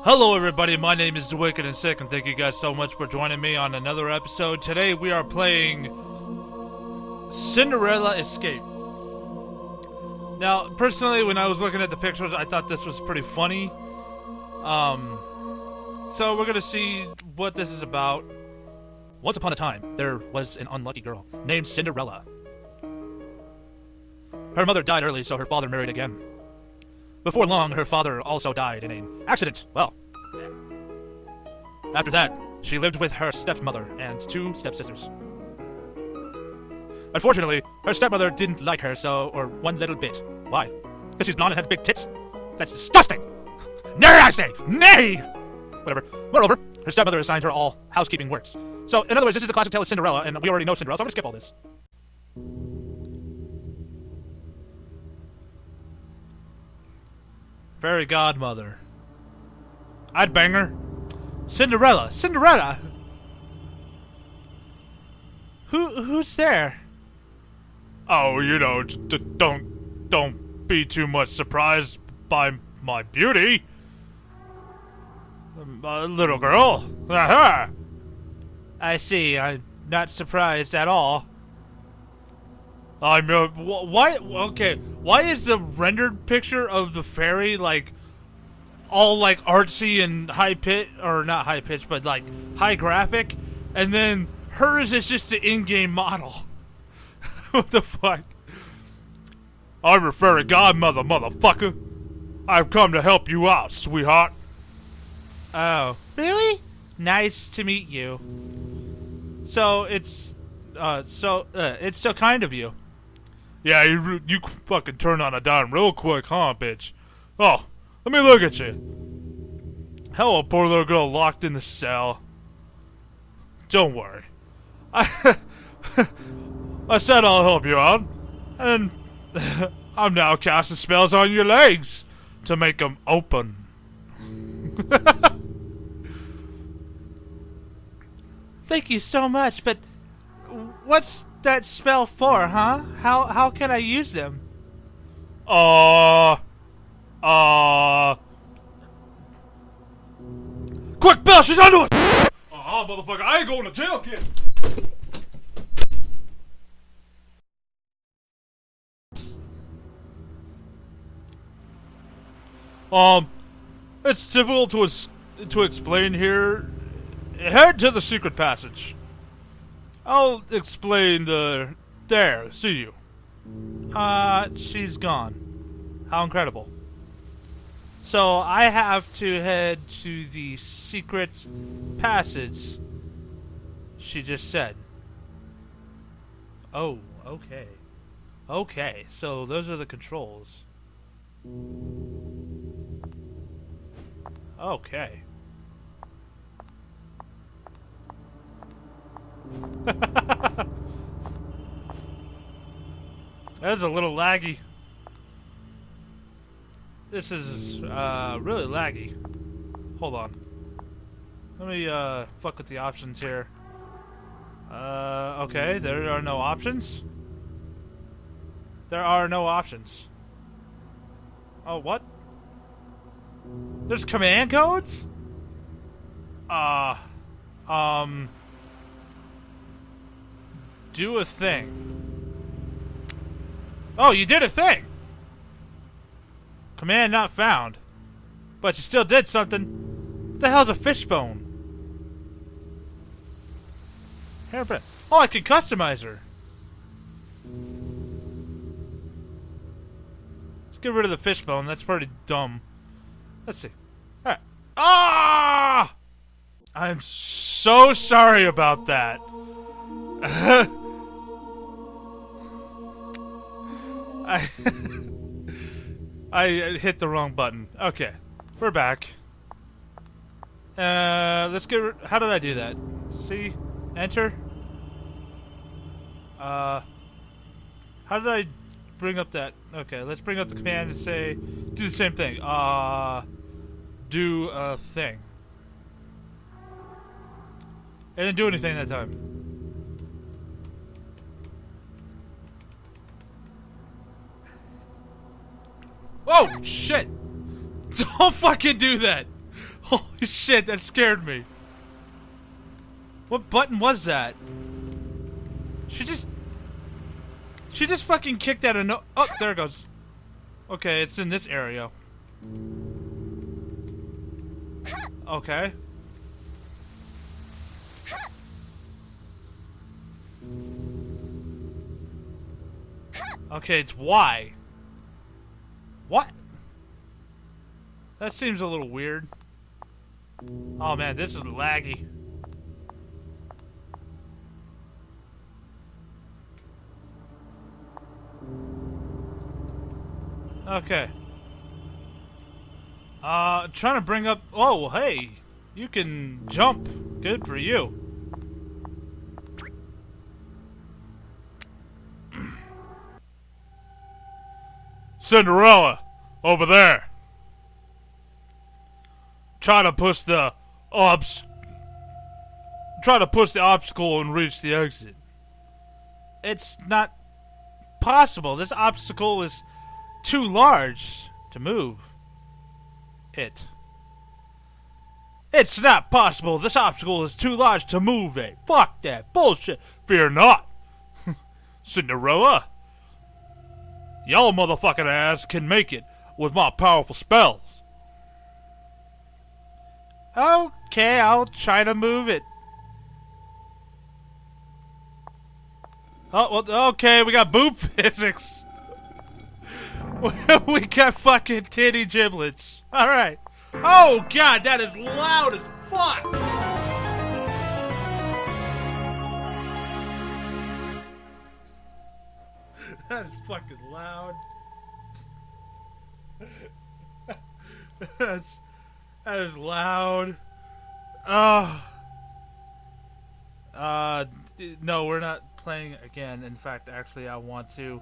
Hello everybody, my name is The Wicked and Sick, and thank you guys so much for joining me on another episode. Today we are playing Cinderella Escape. Now, personally, when I was looking at the pictures, I thought this was pretty funny. So we're gonna see what this is about. Once upon a time, there was an unlucky girl named Cinderella. Her mother died early, so her father married again. Before long, her father also died in an accident. Well, after that, she lived with her stepmother and two stepsisters. Unfortunately, her stepmother didn't like her or one little bit. Why? Because she's blonde and has big tits? That's disgusting! Nay, I say! Nay! Whatever. Moreover, her stepmother assigned her all housekeeping works. So, in other words, this is the classic tale of Cinderella, and we already know Cinderella, so I'm gonna skip all this. Fairy godmother. I'd bang her. Cinderella! Cinderella! Who's there? Oh, you know, don't be too much surprised by my beauty. Little girl. Aha! I see. I'm not surprised at all. Why? Okay, why is the rendered picture of the fairy like all like artsy and high pitch, or not high pitch, but like high graphic, and then hers is just the in-game model? What the fuck? I'm your fairy godmother, motherfucker. I've come to help you out, sweetheart. Oh, really? Nice to meet you. So it's so kind of you. Yeah, you fucking turned on a dime real quick, huh, bitch? Oh, let me look at you. Hello, poor little girl locked in the cell. Don't worry. I said I'll help you out, and I'm now casting spells on your legs to make them open. Thank you so much, but what's that spell for, huh? How can I use them? Quick, Bill, she's onto it! Motherfucker, I ain't going to jail, kid! It's difficult to explain here. Head to the secret passage. I'll explain there, see you. She's gone. How incredible. So, I have to head to the secret passage, she just said. Oh, okay. Okay, so those are the controls. Okay. That's a little laggy. This is really laggy. Hold on. Let me fuck with the options here. Okay, there are no options. There are no options. Oh, what? There's command codes? Do a thing. Oh, you did a thing! Command not found. But you still did something. What the hell's a fishbone? Hairpin. Oh, I can customize her. Let's get rid of the fishbone. That's pretty dumb. Let's see. Alright. Ah! I'm so sorry about that. I hit the wrong button. Okay, we're back. Let's get. How did I do that? See, enter. How did I bring up that? Okay, let's bring up the command and say, do the same thing. Do a thing. It didn't do anything that time. Oh, shit! Don't fucking do that! Holy shit, that scared me. What button was that? She just fucking kicked out a no. Oh, there it goes. Okay, it's in this area. Okay. Okay, it's Y. What? That seems a little weird. Oh man, this is laggy. Okay. Trying to bring up... Oh, hey! You can jump. Good for you. Cinderella! Over there! Try to push the obstacle and reach the exit. It's not possible. This obstacle is too large to move it. It's not possible. This obstacle is too large to move it. Fuck that bullshit. Fear not. Cinderella. Y'all motherfucking ass can make it with my powerful spells. Okay, I'll try to move it. Oh, well, okay, we got boob physics. We got fucking titty giblets. Alright. Oh, God, that is loud as fuck. That is fucking loud. That is loud. No, we're not playing again. In fact, actually, I want to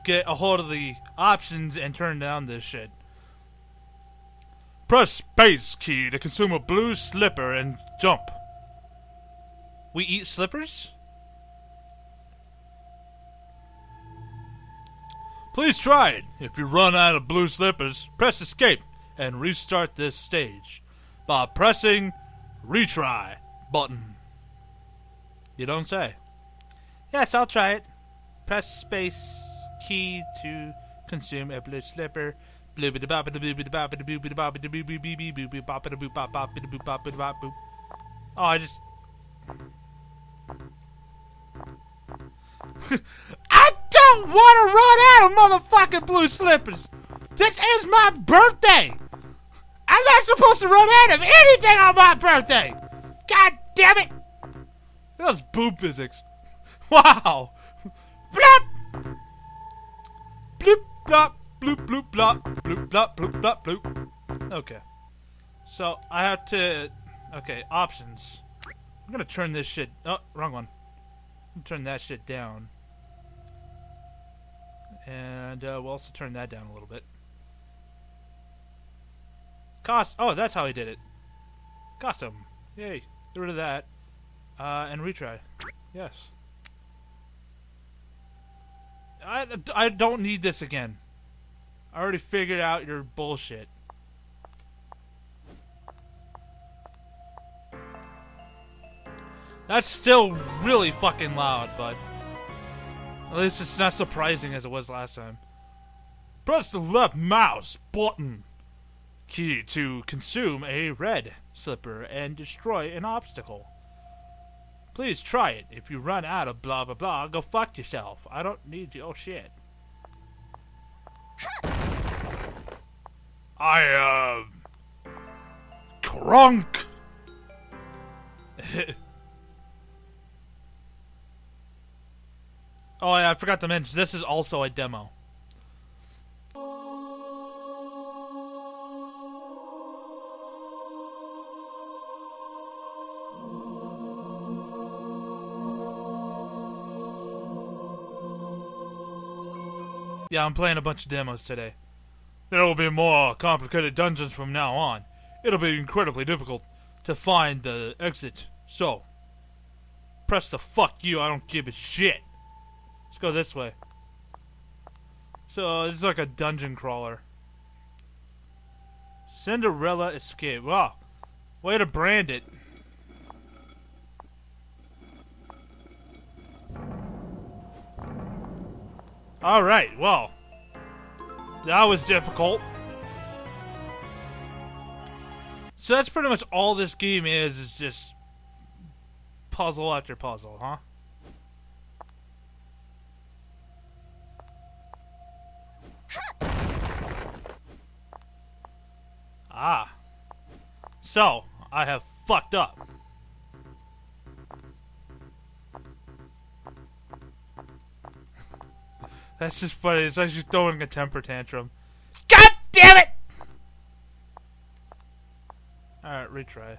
get a hold of the options and turn down this shit. Press space key to consume a blue slipper and jump. We eat slippers? Please try it. If you run out of blue slippers, press escape and restart this stage by pressing retry button. You don't say. Yes, I'll try it. Press space key to consume a blue slipper. Oh, I just... I don't want to run out of motherfucking blue slippers. This is my birthday. I'm not supposed to run out of anything on my birthday. God damn it. That was boob physics. Wow. Blop. Bloop, blop, bloop, bloop, blop, bloop, blop, bloop, blop, bloop. Okay. So, I have to... Okay, options. I'm gonna turn this shit... Oh, wrong one. I'm gonna turn that shit down. And we'll also turn that down a little bit. Cost... Oh, that's how he did it. Custom. Yay. Get rid of that. And retry. Yes. I don't need this again. I already figured out your bullshit. That's still really fucking loud, but at least it's not surprising as it was last time. Press the left mouse button key to consume a red slipper and destroy an obstacle. Please try it. If you run out of blah blah blah, go fuck yourself. I don't need your shit. Crunk. Oh yeah, I forgot to mention, this is also a demo. Yeah, I'm playing a bunch of demos today. There will be more complicated dungeons from now on. It'll be incredibly difficult to find the exit. So, press the fuck you, I don't give a shit. Let's go this way. So, it's like a dungeon crawler. Cinderella escape. Wow. Way to brand it. Alright, well. That was difficult. So that's pretty much all this game is just puzzle after puzzle, huh? Ah. So, I have fucked up. That's just funny. It's like she's throwing a temper tantrum. God damn it! Alright, retry.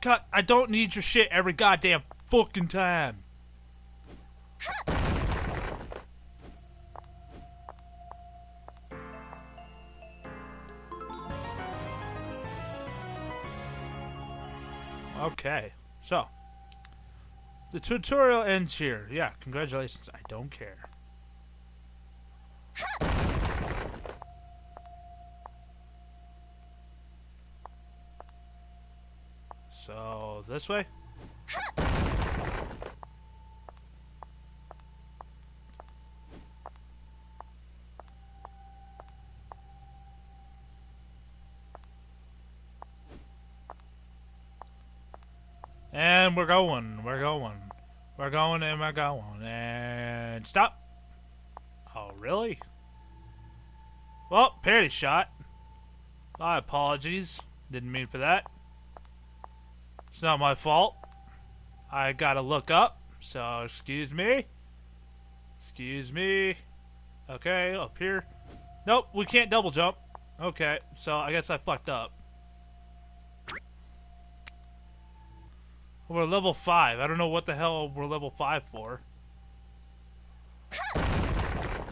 God, I don't need your shit every goddamn fucking time. Okay, so the tutorial ends here. Yeah, congratulations. I don't care. So, this way? And we're going, and we're going, and stop. Oh, really? Well, parody shot. My apologies. Didn't mean for that. It's not my fault. I gotta look up, so excuse me. Excuse me. Okay, up here. Nope, we can't double jump. Okay, so I guess I fucked up. We're level 5. I don't know what the hell we're level 5 for.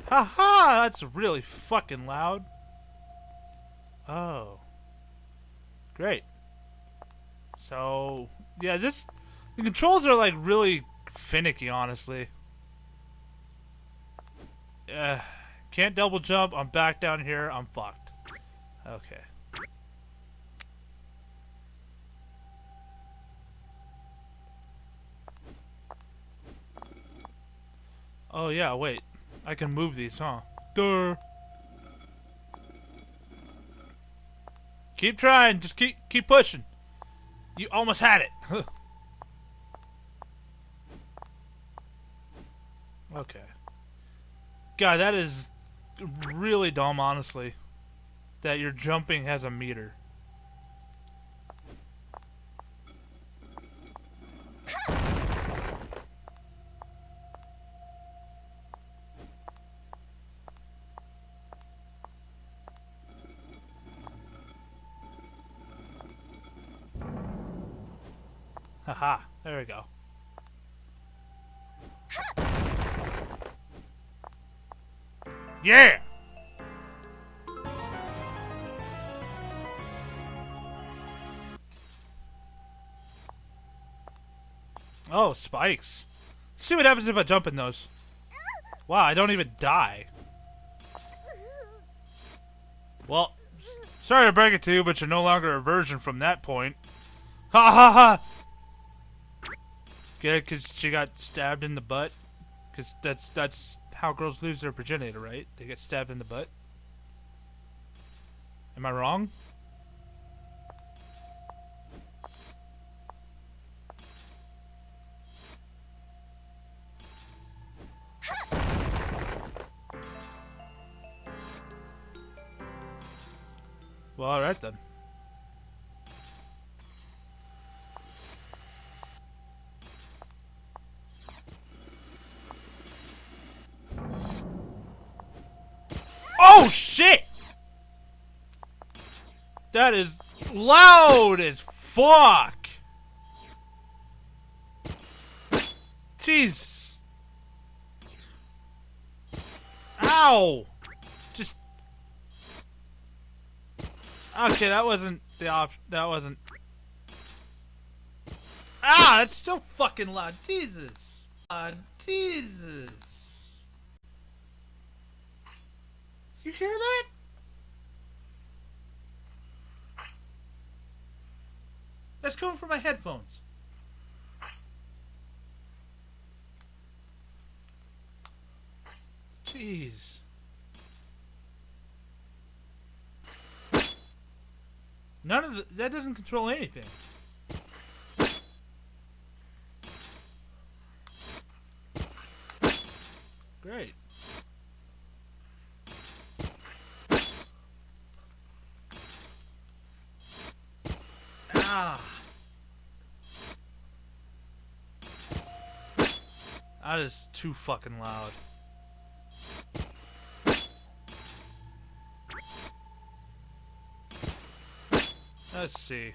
Haha, that's really fucking loud. Oh. Great. So, yeah, the controls are like really finicky, honestly. Can't double jump. I'm back down here. I'm fucked. Okay. Oh yeah, wait. I can move these, huh? Duh. Keep trying. Just keep pushing. You almost had it. Okay. God, that is really dumb, honestly. That your jumping has a meter. Haha, there we go. Yeah! Oh, spikes. Let's see what happens if I jump in those. Wow, I don't even die. Well, sorry to break it to you, but you're no longer a virgin from that point. Ha ha ha! Yeah, because she got stabbed in the butt. Because that's how girls lose their virginity, right? They get stabbed in the butt. Am I wrong? Well, alright then. Oh shit! That is loud as fuck! Jeez. Ow! Just... Okay, that wasn't the option. That wasn't... Ah, that's so fucking loud. Jesus. Jesus. You hear that? That's coming from my headphones. Jeez. None of that doesn't control anything. Great. Ah. That is too fucking loud. Let's see.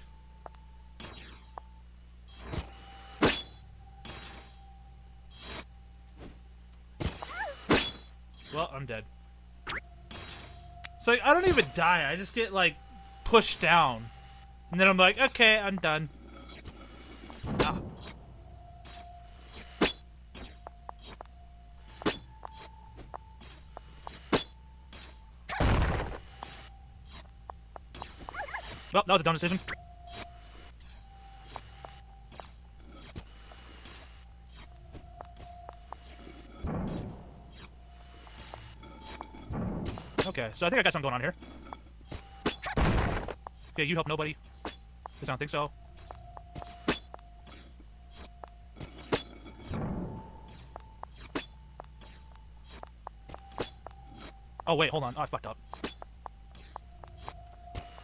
Well, I'm dead. So like, I don't even die. I just get like pushed down, and then I'm like, okay, I'm done. Ah. Well, that was a dumb decision. Okay, so I think I got something going on here. Okay, you help nobody. Because I don't think so. Oh, wait, hold on. Oh, I fucked up.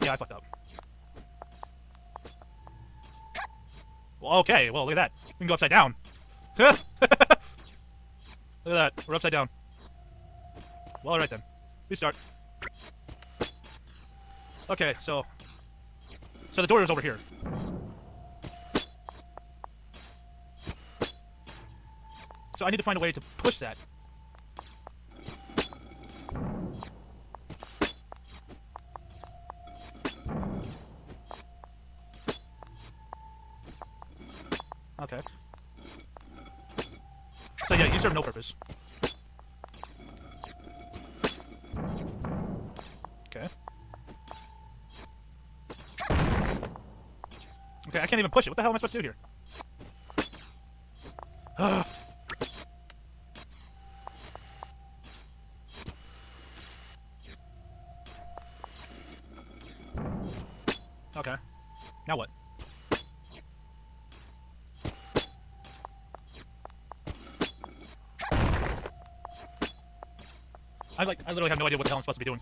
Yeah, I fucked up. Well, okay, well, look at that. We can go upside down. Look at that. We're upside down. Well, alright then. Restart. Okay, so the door is over here. So I need to find a way to push that. Okay. So yeah, you serve no purpose. Okay. Okay, I can't even push it. What the hell am I supposed to do here? Okay. Now what? I literally have no idea what the hell I'm supposed to be doing.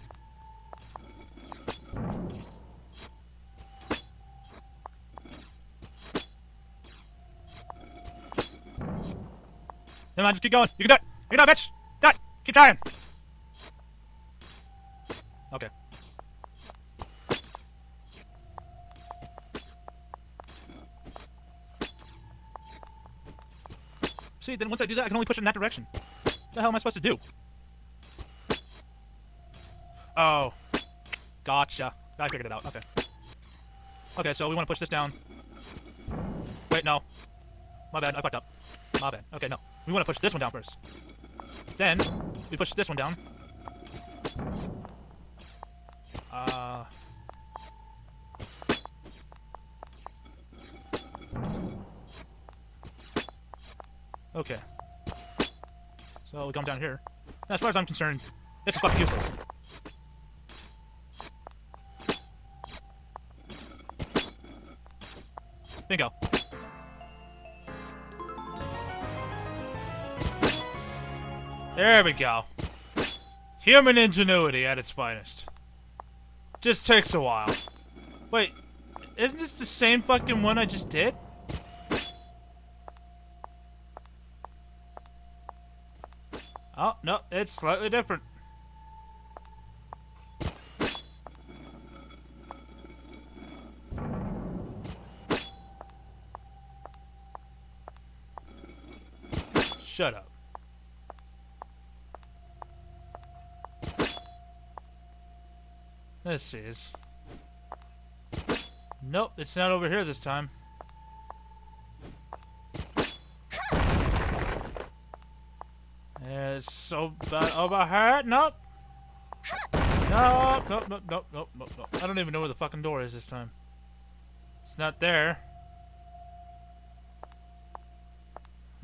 Never mind, just keep going. You can do it! You can do it, bitch! Do it! Keep trying! Okay. See, then once I do that, I can only push it in that direction. What the hell am I supposed to do? Oh. Gotcha. I figured it out. Okay. Okay, so we want to push this down. Wait, no. My bad, I fucked up. My bad. Okay, no. We want to push this one down first. Then, we push this one down. Okay. So we come down here. As far as I'm concerned, this is fucking useless. Bingo. There we go. Human ingenuity at its finest. Just takes a while. Wait, isn't this the same fucking one I just did? Oh, no, it's slightly different. Shut up. Let's see. Nope, it's not over here this time. It's so bad over here. Nope. No, nope, nope, nope, nope, nope, nope. I don't even know where the fucking door is this time. It's not there.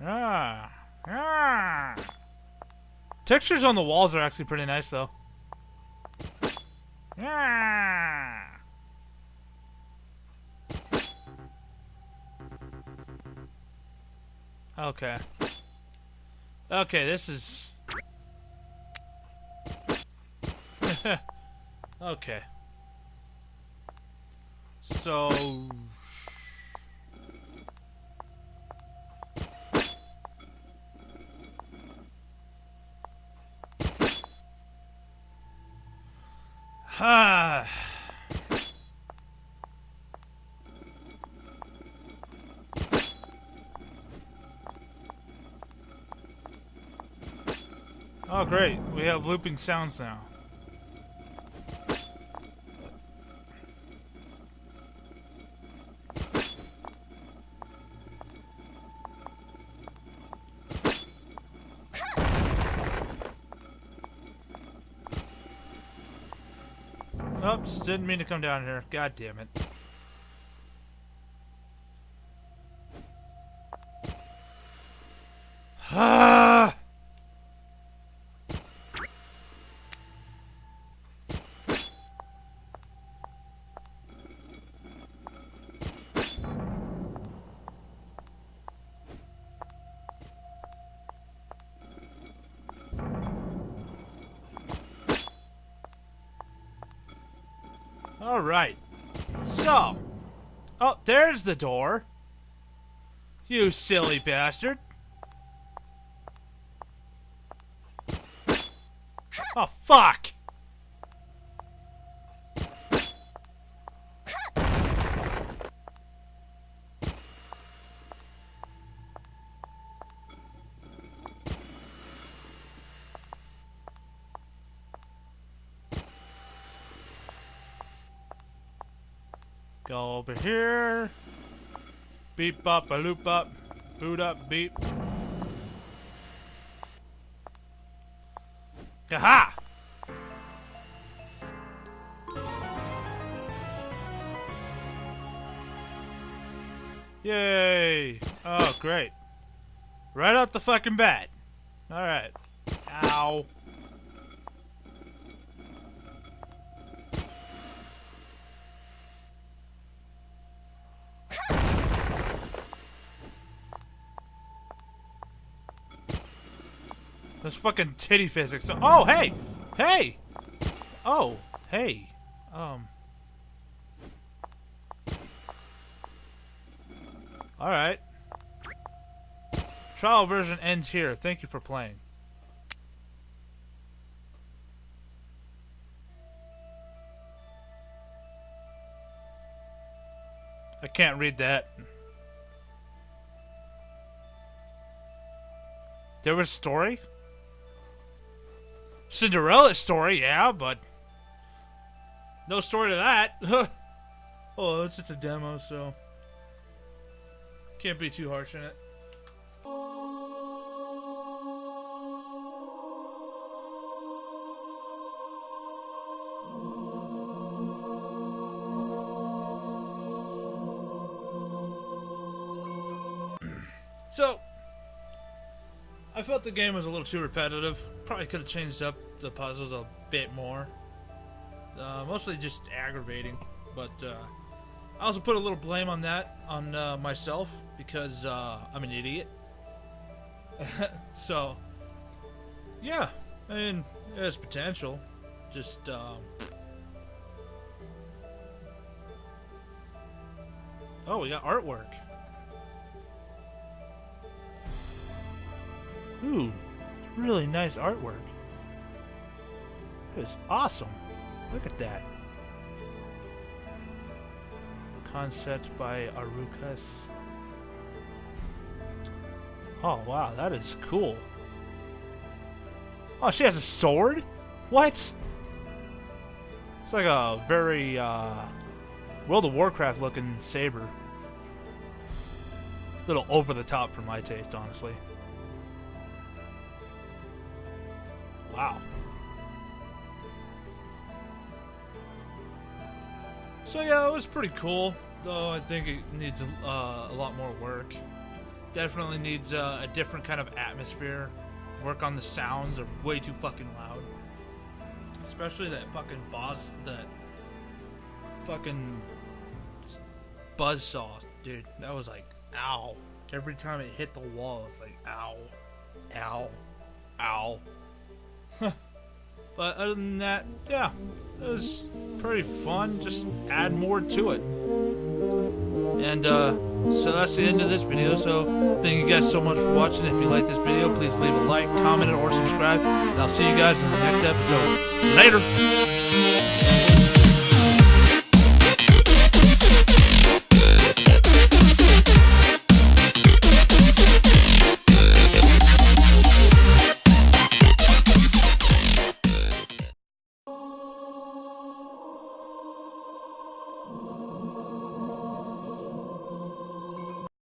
Ah. Ah. Textures on the walls are actually pretty nice, though. Ah. Okay. Okay, this is... okay. So... Ah. Oh great, we have looping sounds now. Oops, didn't mean to come down here. God damn it. Ah! All right. So, oh, there's the door. You silly bastard. Oh, fuck. Go over here. Beep up, a loop up, boot up, beep. Aha! Yay! Oh, great. Right out the fucking bat. Alright. Ow. This fucking titty physics. Oh, hey! Hey! Oh, hey. Alright. Trial version ends here. Thank you for playing. I can't read that. There was a story? Cinderella story, yeah, but no story to that. Oh, it's just a demo, so can't be too harsh in it. So, I felt the game was a little too repetitive. Probably could have changed up the puzzles a bit more. Mostly just aggravating, but I also put a little blame on that on myself because I'm an idiot. So, yeah, I mean, it has potential. Just oh, we got artwork. Ooh, it's really nice artwork. That is awesome. Look at that. Concept by Arukas. Oh, wow, that is cool. Oh, she has a sword? What? It's like a very World of Warcraft looking saber. A little over the top for my taste, honestly. Wow. So yeah, it was pretty cool. Though I think it needs a lot more work. Definitely needs a different kind of atmosphere. Work on the sounds. They're way too fucking loud. Especially that fucking boss, that fucking buzzsaw, dude. That was like, ow. Every time it hit the wall, it's like, ow, ow, ow. But other than that, yeah, it was pretty fun. Just add more to it. And so that's the end of this video. So thank you guys so much for watching. If you like this video, please leave a like, comment, or subscribe. And I'll see you guys in the next episode. Later.